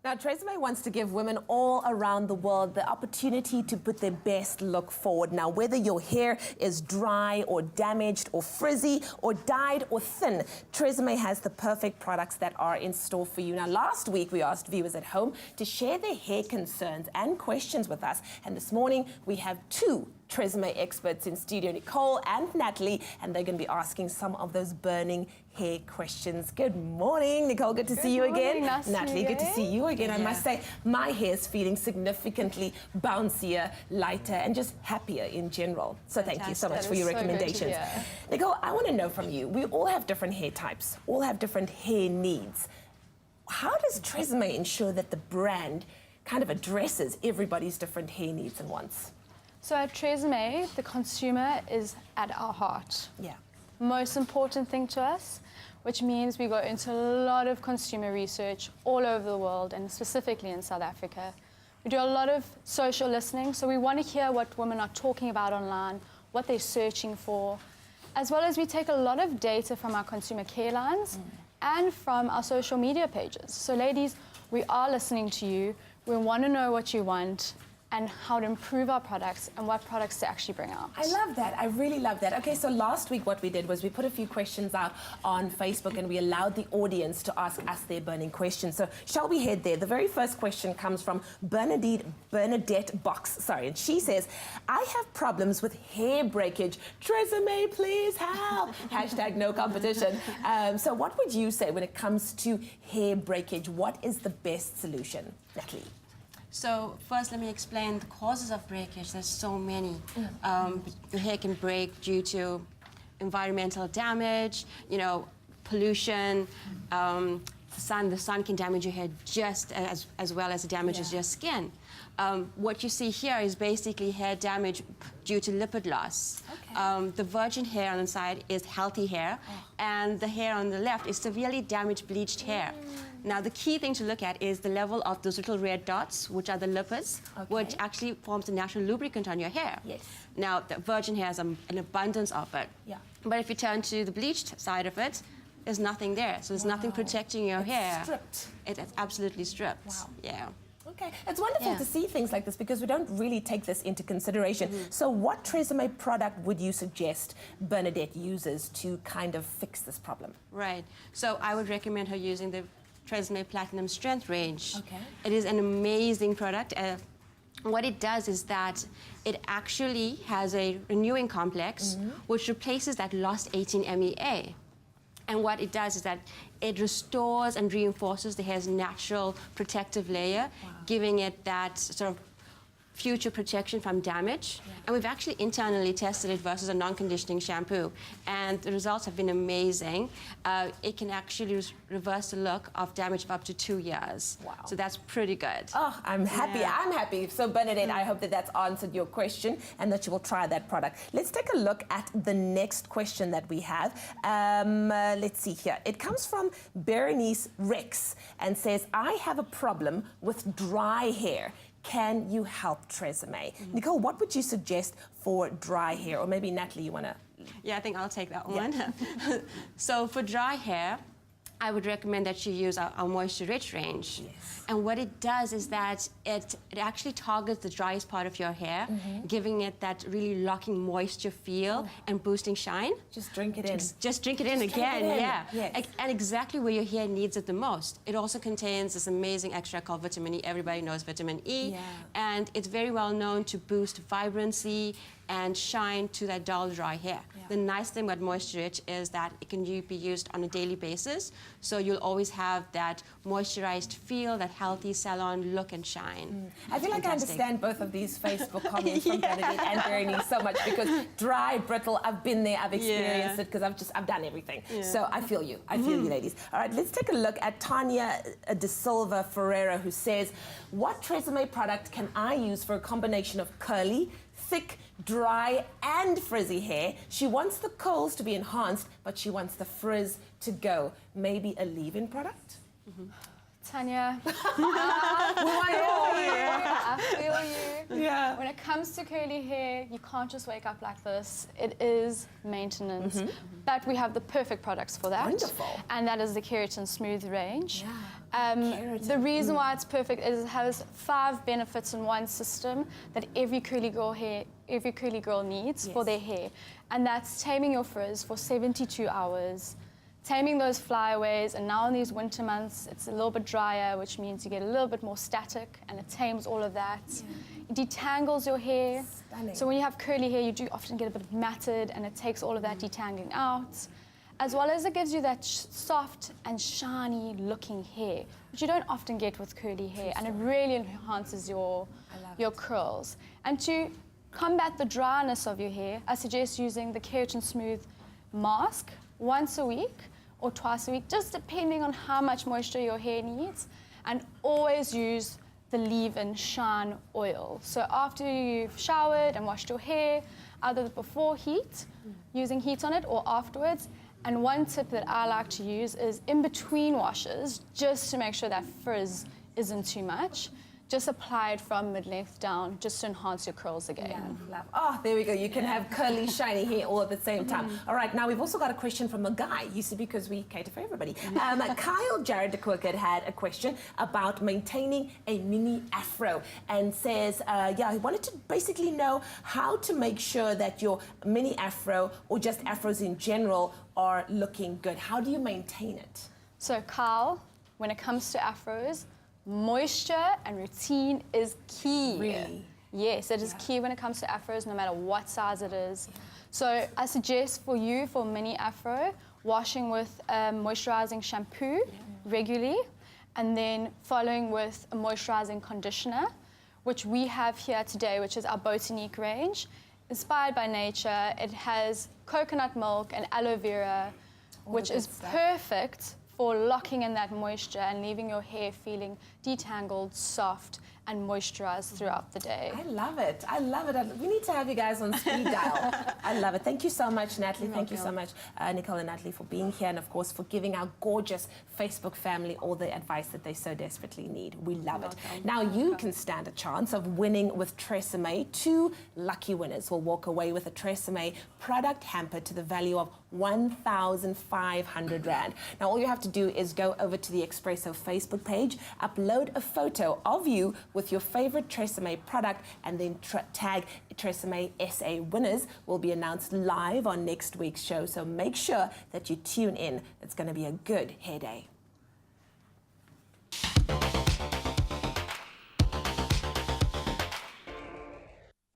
Now, Tresemme wants to give women all around the world the opportunity to put their best look forward. Now, whether your hair is dry or damaged or frizzy or dyed or thin, Tresemme has the perfect products that are in store for you. Now, last week we asked viewers at home to share their hair concerns and questions with us. And this morning we have two Tresemme experts in studio, Nicole and Natalie, and they're going to be asking some of those burning hair questions. Good morning, Nicole. Good to see you again. Nice Natalie, good to see you again. I must say, my hair is feeling significantly bouncier, lighter, and just happier in general. So thank you so much for your recommendations. Nicole, I want to know from you, we all have different hair types, all have different hair needs. How does Tresemme ensure that the brand kind of addresses everybody's different hair needs and wants? So at Tresemme, the consumer is at our heart. Yeah. Most important thing to us, which means we go into a lot of consumer research all over the world and specifically in South Africa. We do a lot of social listening, so we want to hear what women are talking about online, what they're searching for, as well as we take a lot of data from our consumer care lines and from our social media pages. So ladies, we are listening to you. We want to know what you want and how to improve our products and what products to actually bring out. I love that. I really love that. Okay, so last week what we did was we put a few questions out on Facebook and we allowed the audience to ask us their burning questions. So shall we head there? The very first question comes from Bernadette Box, and she says, I have problems with hair breakage. Tresemme, please help. Hashtag no competition. So what would you say when it comes to hair breakage? What is the best solution? Natalie? So first, let me explain the causes of breakage. There's so many. Your hair can break due to environmental damage, pollution. The sun can damage your hair just as well as it damages your skin. What you see here is basically hair damage due to lipid loss. Okay. The virgin hair on the side is healthy hair, and the hair on the left is severely damaged, bleached hair. Now, the key thing to look at is the level of those little red dots, which are the lipids, which actually forms the natural lubricant on your hair. Yes. Now, the virgin hair has an abundance of it. Yeah. But if you turn to the bleached side of it, there's nothing there. So there's nothing protecting your hair. Stripped. It's absolutely stripped. Wow. Yeah. Okay, it's wonderful to see things like this because we don't really take this into consideration. So what Tresemme product would you suggest Bernadette uses to kind of fix this problem? Right, so I would recommend her using the Tresemme Platinum Strength range. Okay. It is an amazing product. What it does is that it actually has a renewing complex which replaces that lost 18-MEA. And what it does is that it restores and reinforces the hair's natural protective layer, giving it that sort of future protection from damage. And we've actually internally tested it versus a non-conditioning shampoo. And the results have been amazing. It can actually reverse the look of damage of up to 2 years. Wow. So that's pretty good. Oh, I'm happy. I'm happy. So Bernadette, I hope that that's answered your question and that you will try that product. Let's take a look at the next question that we have. Let's see here. It comes from Berenice Rex and says, I have a problem with dry hair. Can you help Tresemme? Nicole, what would you suggest for dry hair? Or maybe Natalie, you want to... Yeah, I think I'll take that one. So for dry hair, I would recommend that you use our Moisture Rich range. Yes. And what it does is that it actually targets the driest part of your hair, giving it that really locking moisture feel and boosting shine. Just drink it in. Just drink it in again, Yes. And exactly where your hair needs it the most. It also contains this amazing extract called vitamin E. Everybody knows vitamin E. And it's very well known to boost vibrancy and shine to that dull, dry hair. The nice thing about Moisture Rich is that it can be used on a daily basis, so you'll always have that moisturized feel, that healthy salon look and shine. I feel like I understand both of these Facebook comments from Bernadette and Berenice so much because dry, brittle, I've been there, I've experienced it because I've done everything. So I feel you. I feel you, ladies. All right, let's take a look at Tanya De Silva Ferreira, who says, what Tresemme product can I use for a combination of curly, thick, dry and frizzy hair? She wants the curls to be enhanced, but she wants the frizz to go. Maybe a leave-in product? Tanya, We want I feel you. Yeah. When it comes to curly hair, you can't just wake up like this. It is maintenance. But we have the perfect products for that. Wonderful. And that is the Keratin Smooth range. Yeah. Keratin. The reason why it's perfect is it has 5 benefits in one system that every curly girl needs for their hair. And that's taming your frizz for 72 hours, taming those flyaways, and now in these winter months, it's a little bit drier, which means you get a little bit more static, and it tames all of that. It detangles your hair. Stunning. So when you have curly hair, you do often get a bit matted, and it takes all of that detangling out, as well as it gives you that soft and shiny looking hair, which you don't often get with curly hair, and it really enhances your curls. And to combat the dryness of your hair, I suggest using the Keratin Smooth mask once a week or twice a week, just depending on how much moisture your hair needs, and always use the leave-in shine oil. So after you've showered and washed your hair, either before heat, using heat on it, or afterwards. And one tip that I like to use is in between washes, just to make sure that frizz isn't too much. Just apply it from mid-length down, just to enhance your curls again. Love. Oh, there we go. You can have curly, shiny hair all at the same time. All right, now we've also got a question from a guy, you see, because we cater for everybody. Kyle Jared de Quirkett had a question about maintaining a mini afro, and says, he wanted to basically know how to make sure that your mini afro, or just afros in general, are looking good. How do you maintain it? So Kyle, when it comes to afros, moisture and routine is key. Really? Yes, it is key when it comes to afros, no matter what size it is. So I suggest for you, for mini afro, washing with moisturizing shampoo regularly, and then following with a moisturizing conditioner, which we have here today, which is our Botanique range. Inspired by nature, it has coconut milk and aloe vera, which is perfect for locking in that moisture and leaving your hair feeling detangled, soft, and moisturized throughout the day. I love it. I love it. We need to have you guys on speed dial. I love it. Thank you so much, Natalie. Thank you so much, Nicole and Natalie, for being here, and of course for giving our gorgeous Facebook family all the advice that they so desperately need. We love it. Now you can stand a chance of winning with Tresemme. 2 lucky winners will walk away with a Tresemme product hamper to the value of 1,500 Rand. Now all you have to do is go over to the Expresso Facebook page, upload a photo of you with your favorite Tresemme product, and then tag Tresemme SA. Winners will be announced live on next week's show, so make sure that you tune in. It's going to be a good hair day.